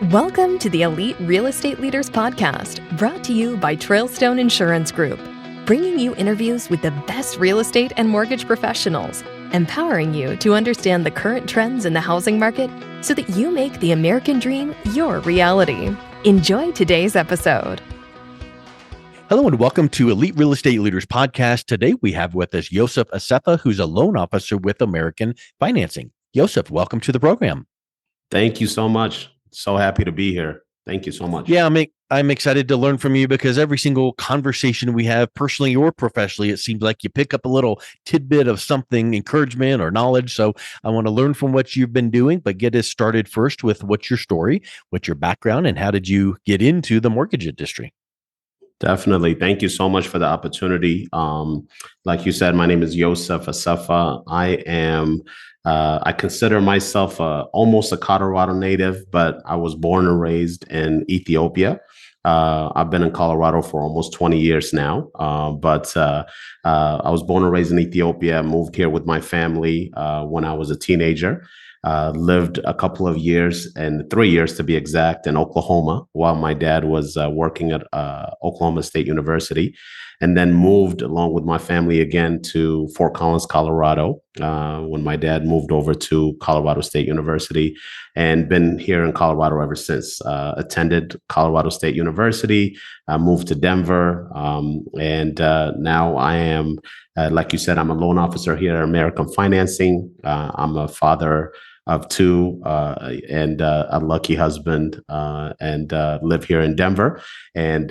Welcome to the Elite Real Estate Leaders Podcast, brought to you by Trailstone Insurance Group, bringing you interviews with the best real estate and mortgage professionals, empowering you to understand the current trends in the housing market so that you make the American dream your reality. Enjoy today's episode. Hello and welcome to Elite Real Estate Leaders Podcast. Today we have with us Yoseph Assefa, who's a loan officer with American Financing. Yoseph, welcome to the program. Thank you so much. So happy to be here. Thank you so much. Yeah, I'm excited to learn from you because every single conversation we have, personally or professionally, it seems like you pick up a little tidbit of something, encouragement or knowledge. So I want to learn from what you've been doing, but get us started first with what's your story, what's your background, and how did you get into the mortgage industry? Definitely. Thank you so much for the opportunity. Like you said, my name is Yoseph Assefa. I consider myself almost a Colorado native, but I was born and raised in Ethiopia. I've been in Colorado for almost 20 years now, but I was born and raised in Ethiopia, moved here with my family when I was a teenager. Lived a couple of years, and 3 years to be exact, in Oklahoma while my dad was working at Oklahoma State University, and then moved along with my family again to Fort Collins, Colorado, when my dad moved over to Colorado State University, and been here in Colorado ever since. Attended Colorado State University, moved to Denver, and now I am, like you said, I'm a loan officer here at American Financing. I'm a father of two and a lucky husband, and live here in Denver, and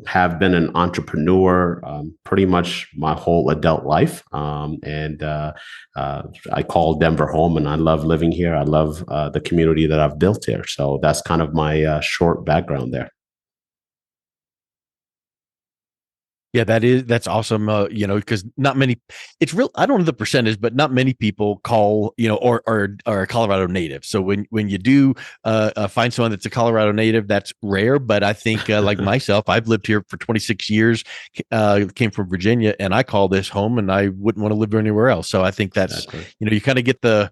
have been an entrepreneur pretty much my whole adult life. I call Denver home, and I love living here. I love the community that I've built here. So that's kind of my short background there. Yeah, that's awesome. Because not many, it's real. I don't know the percentage, but not many people call, or are a Colorado native. So when you do find someone that's a Colorado native, that's rare. But I think like myself, I've lived here for 26 years, came from Virginia, and I call this home, and I wouldn't want to live anywhere else. So I think that's, Exactly. you kind of get the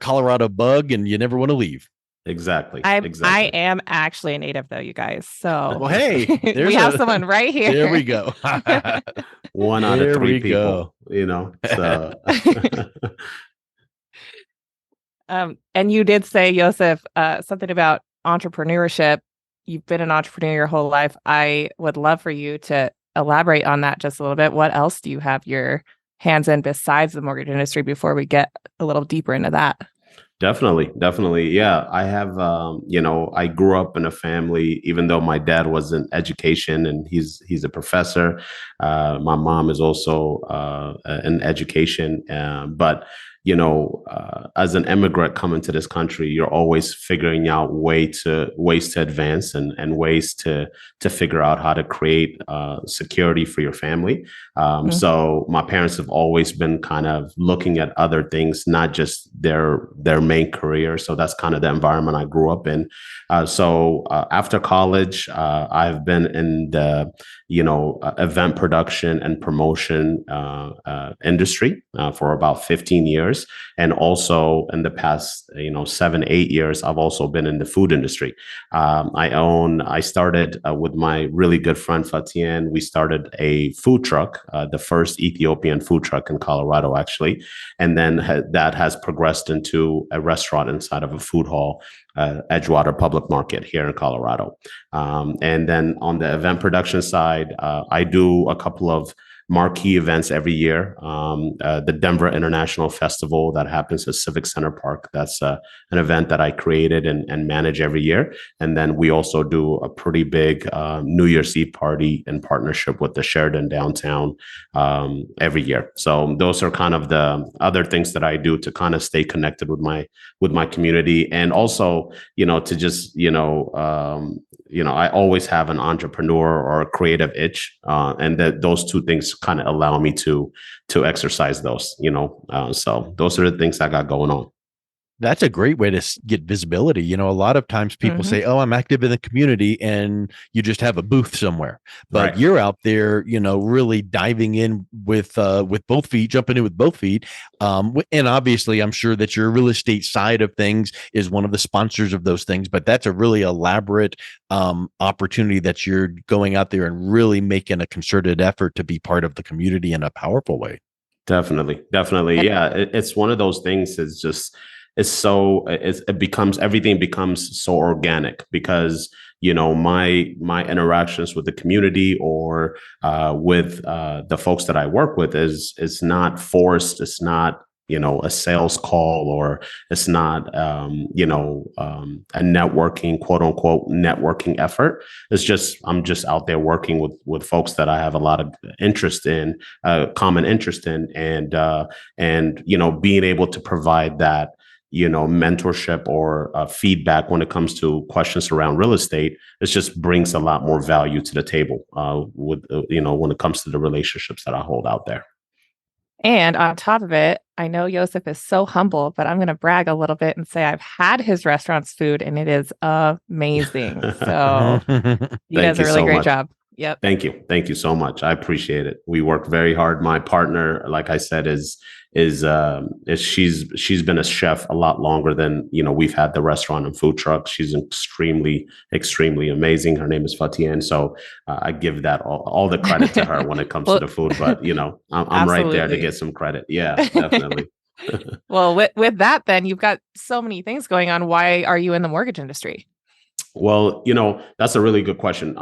Colorado bug, and you never want to leave. Exactly. I Exactly. am actually a native, though, you guys. So Well, hey, we have someone right here. There we go. One out There of three we people, go. So And you did say, Yoseph, something about entrepreneurship. You've been an entrepreneur your whole life. I would love for you to elaborate on that just a little bit. What else do you have your hands in besides the mortgage industry before we get a little deeper into that? Definitely. Yeah, I have, I grew up in a family, even though my dad was in education and he's a professor. My mom is also in education, but as an immigrant coming to this country, you're always figuring out ways to advance and ways to figure out how to create security for your family. So my parents have always been kind of looking at other things, not just their main career. So that's kind of the environment I grew up in. So after college, I've been in the event production and promotion industry for about 15 years. And also in the past, 7-8 years, I've also been in the food industry. I started with my really good friend Fatien. We started a food truck, the first Ethiopian food truck in Colorado, actually. And then that has progressed into a restaurant inside of a food hall, Edgewater Public Market here in Colorado. And then on the event production side, I do a couple of marquee events every year. The Denver International Festival that happens at Civic Center Park. That's an event that I created and manage every year. And then we also do a pretty big New Year's Eve party in partnership with the Sheridan downtown every year. So those are kind of the other things that I do to kind of stay connected with my community, and also to just I always have an entrepreneur or a creative itch, and that those two things kind of allow me to exercise those. So those are the things I got going on. That's a great way to get visibility. You know, a lot of times people say, "Oh, I'm active in the community," and you just have a booth somewhere. But Right. you're out there, you know, really diving in with both feet, jumping in with both feet. And obviously, I'm sure that your real estate side of things is one of the sponsors of those things. But that's a really elaborate opportunity that you're going out there and really making a concerted effort to be part of the community in a powerful way. Definitely. Yeah. It's one of those things. Everything becomes so organic because, you know, my interactions with the community or with the folks that I work with is not forced. It's not, you know, a sales call, or it's not, a networking, quote unquote, networking effort. I'm just out there working with folks that I have a lot of interest in, common interest in, and, you know, being able to provide that, you know, mentorship or feedback when it comes to questions around real estate. It just brings a lot more value to the table when it comes to the relationships that I hold out there. And on top of it, I know Yoseph is so humble, but I'm going to brag a little bit and say I've had his restaurant's food and it is amazing. So you Thank guys you a really so great much. job. Yep. Thank you. Thank you so much. I appreciate it. We work very hard. My partner, like I said, is she's been a chef a lot longer than, you know, we've had the restaurant and food truck. She's extremely amazing. Her name is Fatian. So I give that all the credit to her when it comes to the food. But, you know, I'm right there to get some credit. Yeah, definitely. Well, with that, then you've got so many things going on. Why are you in the mortgage industry? Well, you know, that's a really good question.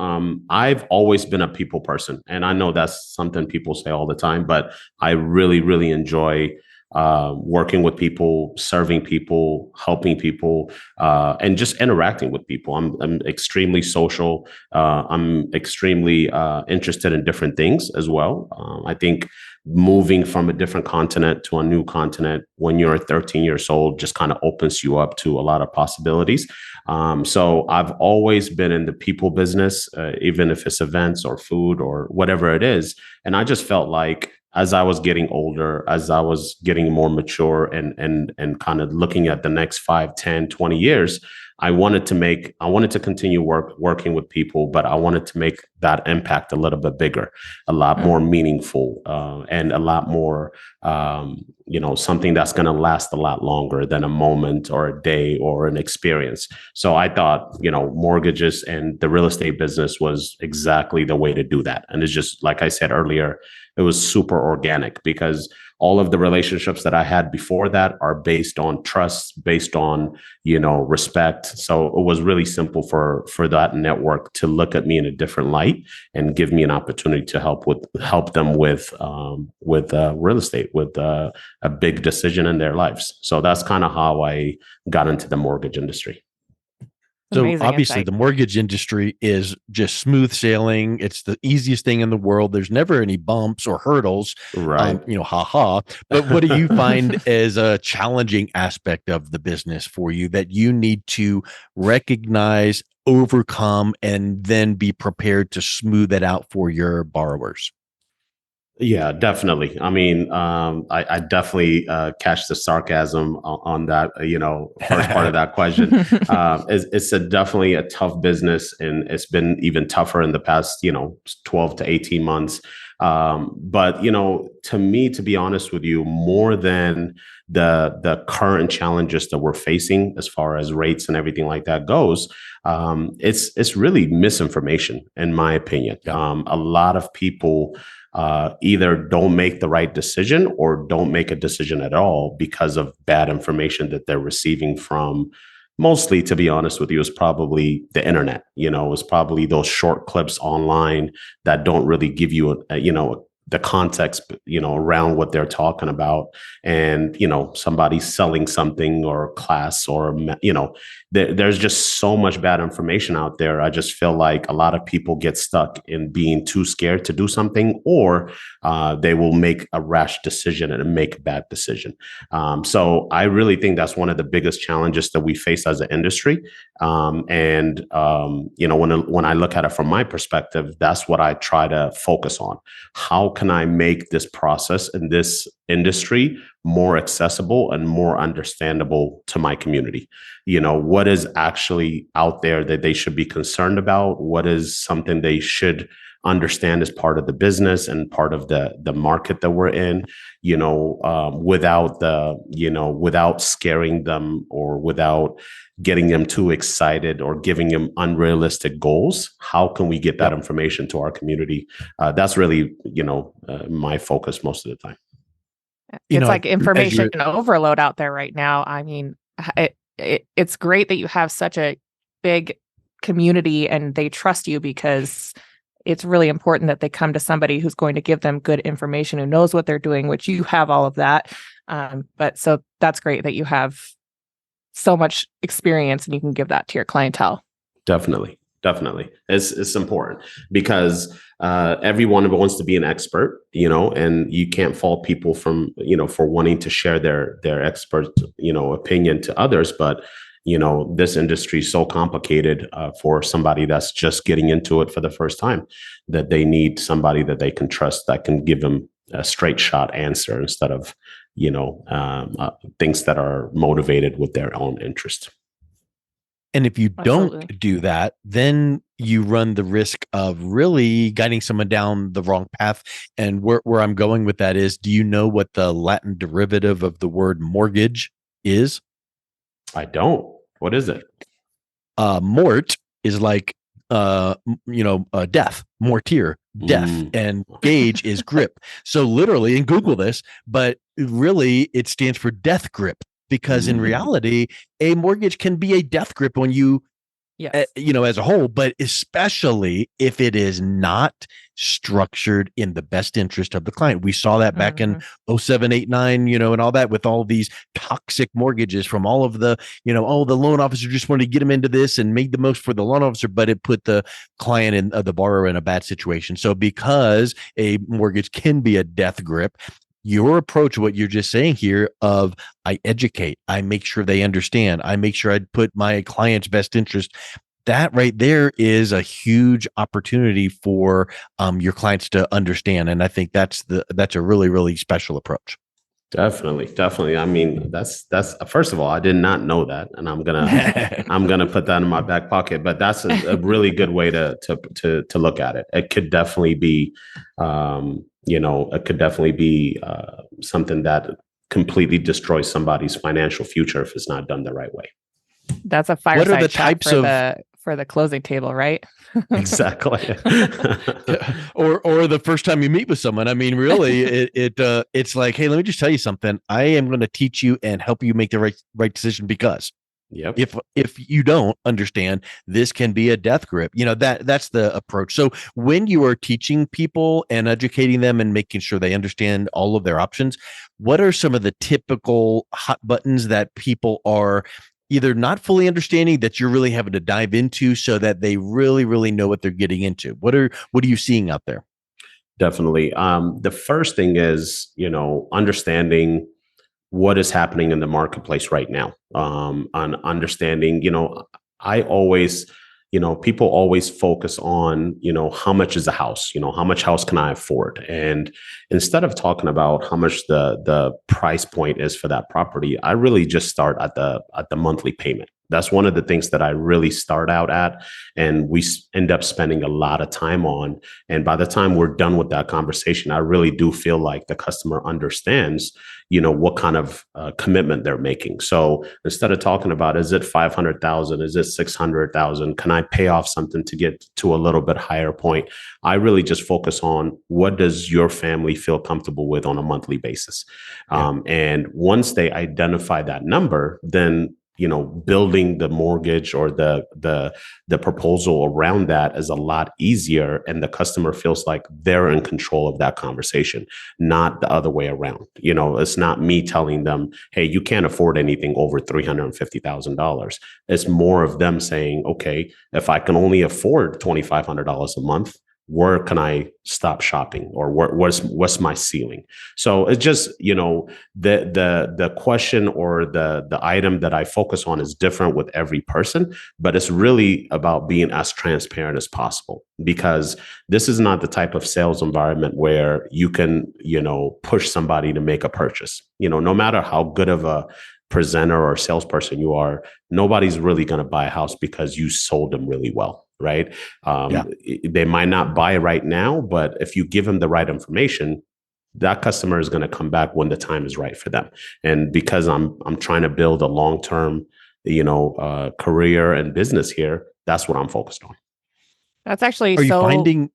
I've always been a people person, and I know that's something people say all the time, but I really enjoy working with people, serving people, helping people, and just interacting with people. I'm extremely social. I'm extremely interested in different things as well. I think moving from a different continent to a new continent when you're 13 years old just kind of opens you up to a lot of possibilities. So I've always been in the people business, even if it's events or food or whatever it is. And I just felt like as I was getting older, as I was getting more mature and kind of looking at the next 5, 10, 20 years, I wanted to continue working with people, but I wanted to make that impact a little bit bigger, a lot more meaningful, and a lot more, something that's going to last a lot longer than a moment or a day or an experience. So I thought, you know, mortgages and the real estate business was exactly the way to do that. And it's just, like I said earlier, it was super organic because all of the relationships that I had before that are based on trust, based on, you know, respect. So it was really simple for that network to look at me in a different light and give me an opportunity to help them with real estate, with a big decision in their lives. So that's kind of how I got into the mortgage industry. So Amazing obviously insight. the mortgage industry is just smooth sailing. It's the easiest thing in the world. There's never any bumps or hurdles, Right. haha. But what do you find as a challenging aspect of the business for you that you need to recognize, overcome, and then be prepared to smooth it out for your borrowers? Yeah, definitely. I mean, I definitely catch the sarcasm on that, first part of that question. It's definitely a tough business, and it's been even tougher in the past, 12 to 18 months. But, to me, to be honest with you, more than the current challenges that we're facing as far as rates and everything like that goes, it's really misinformation, in my opinion. Yeah. A lot of people either don't make the right decision or don't make a decision at all because of bad information that they're receiving from, mostly, to be honest with you, is probably the internet. It's probably those short clips online that don't really give you the context, around what they're talking about. And, somebody's selling something or class or, there's just so much bad information out there. I just feel like a lot of people get stuck in being too scared to do something, or they will make a rash decision and make a bad decision. So I really think that's one of the biggest challenges that we face as an industry. When I look at it from my perspective, that's what I try to focus on. How can I make this process in this industry more accessible and more understandable to my community? What is actually out there that they should be concerned about? What is something they should understand as part of the business and part of the market that we're in, without scaring them or without getting them too excited or giving them unrealistic goals? How can we get that information to our community? That's really, my focus most of the time. It's like information overload out there right now. I mean, it's great that you have such a big community and they trust you, because it's really important that they come to somebody who's going to give them good information, who knows what they're doing, which you have all of that. But so that's great that you have so much experience and you can give that to your clientele. Definitely. It's important because everyone wants to be an expert, and you can't fault people from, for wanting to share their expert, opinion to others. But this industry is so complicated for somebody that's just getting into it for the first time, that they need somebody that they can trust, that can give them a straight shot answer instead of, things that are motivated with their own interest. And if you don't do that, then you run the risk of really guiding someone down the wrong path. And where I'm going with that is, do you know what the Latin derivative of the word mortgage is? I don't. What is it? Mort is like, death, mortir, death, and gauge is grip. So literally, and Google this, but really it stands for death grip, because in reality, a mortgage can be a death grip when you, as a whole, but especially if it is not structured in the best interest of the client. We saw that back in 07, 8, 9, and all that, with all these toxic mortgages from all of the, the loan officer just wanted to get them into this and made the most for the loan officer, but it put the client and the borrower in a bad situation. So because a mortgage can be a death grip, your approach, what you're just saying here of, I educate, I make sure they understand, I make sure I put my client's best interest, that right there is a huge opportunity for your clients to understand. And I think that's a really, really special approach. Definitely. I mean, that's first of all, I did not know that, and I'm gonna put that in my back pocket. But that's a really good way to look at it. It could definitely be, something that completely destroys somebody's financial future if it's not done the right way. That's a fireside what are the types of for the closing table, right? Exactly. or the first time you meet with someone. I mean, really, it's like, hey, let me just tell you something. I am going to teach you and help you make the right decision, because if you don't understand, this can be a death grip. That's the approach. So when you are teaching people and educating them and making sure they understand all of their options, what are some of the typical hot buttons that people are either not fully understanding that you're really having to dive into so that they really, really know what they're getting into? What are you seeing out there? Definitely. The first thing is, understanding what is happening in the marketplace right now. On understanding, I always, people always focus on, how much is a house? How much house can I afford? And instead of talking about how much the price point is for that property, I really just start at the monthly payment. That's one of the things that I really start out at, and we end up spending a lot of time on. And by the time we're done with that conversation, I really do feel like the customer understands, what kind of commitment they're making. So instead of talking about, is it 500,000? Is it 600,000? Can I pay off something to get to a little bit higher point? I really just focus on, what does your family feel comfortable with on a monthly basis? And once they identify that number, then building the mortgage or the proposal around that is a lot easier, and the customer feels like they're in control of that conversation, not the other way around. It's not me telling them, hey, you can't afford anything over $350,000. It's more of them saying, okay, if I can only afford $2,500 a month, where can I stop shopping, or what's my ceiling? So it's just, the question or the item that I focus on is different with every person, but it's really about being as transparent as possible, because this is not the type of sales environment where you can, push somebody to make a purchase. No matter how good of a presenter or salesperson you are, nobody's really going to buy a house because you sold them really well. Right. They might not buy right now, but if you give them the right information, that customer is going to come back when the time is right for them. And because I'm trying to build a long-term, career and business here, that's what I'm focused on. That's actually Are you finding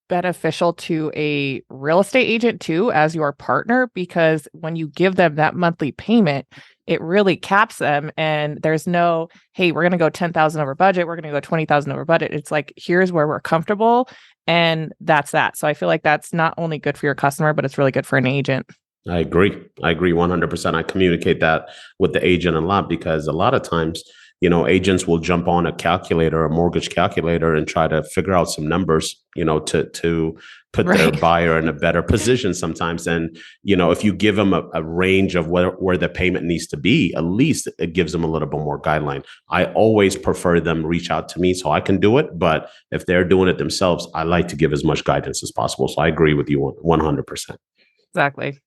beneficial to a real estate agent too, as your partner, because when you give them that monthly payment, it really caps them, and there's no, hey, we're going to go 10,000 over budget, we're going to go 20,000 over budget. It's like, here's where we're comfortable, and that's that. So I feel like that's not only good for your customer, but it's really good for an agent. I agree 100%. I communicate that with the agent a lot, because a lot of times, agents will jump on a calculator, a mortgage calculator, and try to figure out some numbers, to put their buyer in a better position sometimes. And, if you give them a range of where the payment needs to be, at least it gives them a little bit more guideline. I always prefer them reach out to me so I can do it. But if they're doing it themselves, I like to give as much guidance as possible. So I agree with you 100%. Exactly.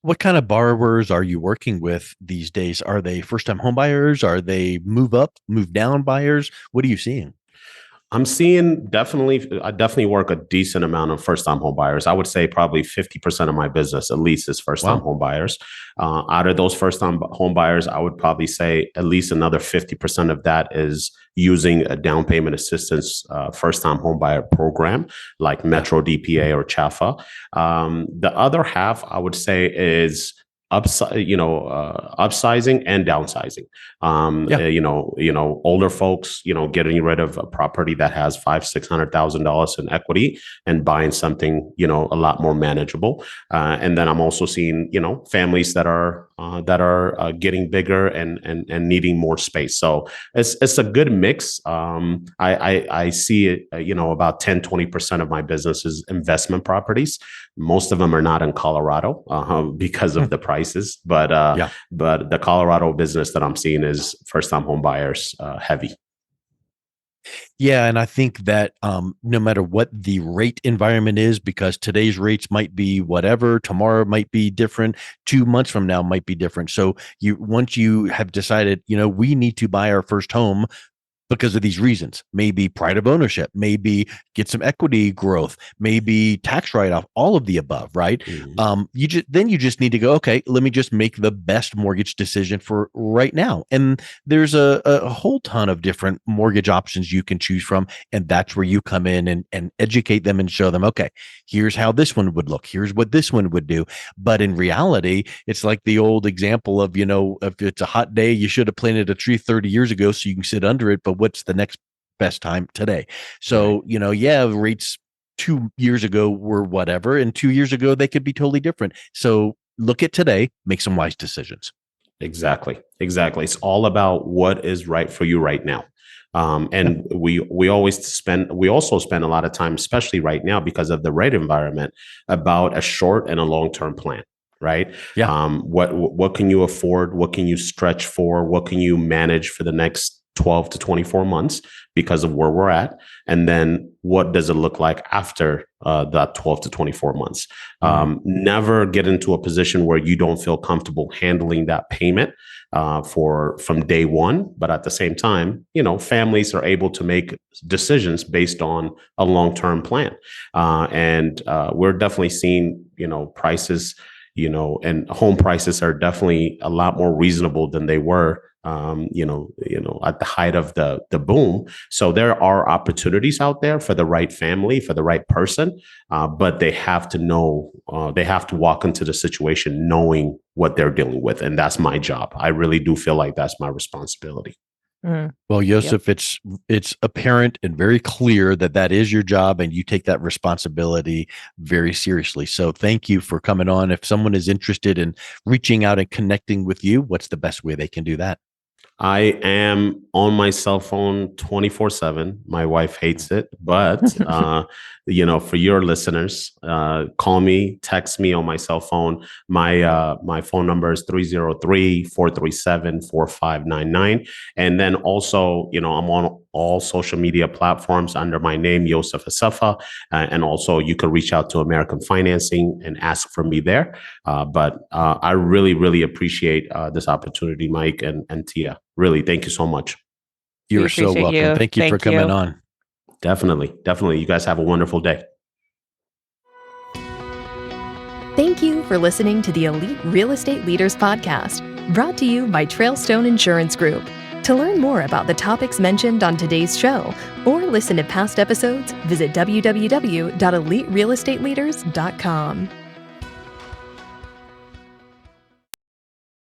What kind of borrowers are you working with these days? Are they first-time home buyers? Are they move up, move down buyers? What are you seeing? I'm seeing I definitely work a decent amount of first-time home buyers. I would say probably 50% of my business, at least, is first-time home buyers. Out of those first-time home buyers, I would probably say at least another 50% of that is using a down payment assistance first-time home buyer program like Metro DPA or CHFA. The other half, I would say, is upsizing and downsizing. Older folks, getting rid of a property that has $500,000-$600,000 in equity and buying something, a lot more manageable. And then I'm also seeing, families that are getting bigger and needing more space. So it's a good mix. I see it, about 10-20% of my business is investment properties. Most of them are not in Colorado because of the prices, but the Colorado business that I'm seeing is first-time home buyers heavy. Yeah. And I think that no matter what the rate environment is, because today's rates might be whatever, tomorrow might be different, 2 months from now might be different. So once you have decided, we need to buy our first home because of these reasons, maybe pride of ownership, maybe get some equity growth, maybe tax write-off, all of the above, right? Mm-hmm. You just need to go, okay, let me just make the best mortgage decision for right now. And there's a whole ton of different mortgage options you can choose from. And that's where you come in and educate them and show them, okay, here's how this one would look. Here's what this one would do. But in reality, it's like the old example of, if it's a hot day, you should have planted a tree 30 years ago so you can sit under it. But what's the next best time today? So, right. Rates 2 years ago were whatever, and 2 years ago, they could be totally different. So look at today, make some wise decisions. Exactly. It's all about what is right for you right now. And we also spend a lot of time, especially right now, because of the rate environment, about a short and a long-term plan. Right. Yeah. What can you afford? What can you stretch for? What can you manage for the next 12 to 24 months because of where we're at? And then what does it look like after that 12 to 24 months? Never get into a position where you don't feel comfortable handling that payment from day one. But at the same time, families are able to make decisions based on a long-term plan. And we're definitely seeing, prices, and home prices are definitely a lot more reasonable than they were at the height of the boom. So there are opportunities out there for the right family, for the right person, but they have to know, they have to walk into the situation knowing what they're dealing with. And that's my job. I really do feel like that's my responsibility. Well, Yoseph, it's apparent and very clear that is your job, and you take that responsibility very seriously. So thank you for coming on. If someone is interested in reaching out and connecting with you, what's the best way they can do that? I am on my cell phone 24/7. My wife hates it, but for your listeners, call me, text me on my cell phone. My phone number is 303-437-4599. And then also, I'm on all social media platforms under my name, Yoseph Assefa. And also you can reach out to American Financing and ask for me there. But I really, really appreciate this opportunity, Mike and Tia. Really, thank you so much. You're so welcome. You. Thank you for coming on. Definitely. You guys have a wonderful day. Thank you for listening to the Elite Real Estate Leaders Podcast, brought to you by Trailstone Insurance Group. To learn more about the topics mentioned on today's show or listen to past episodes, visit www.eliterealestateleaders.com.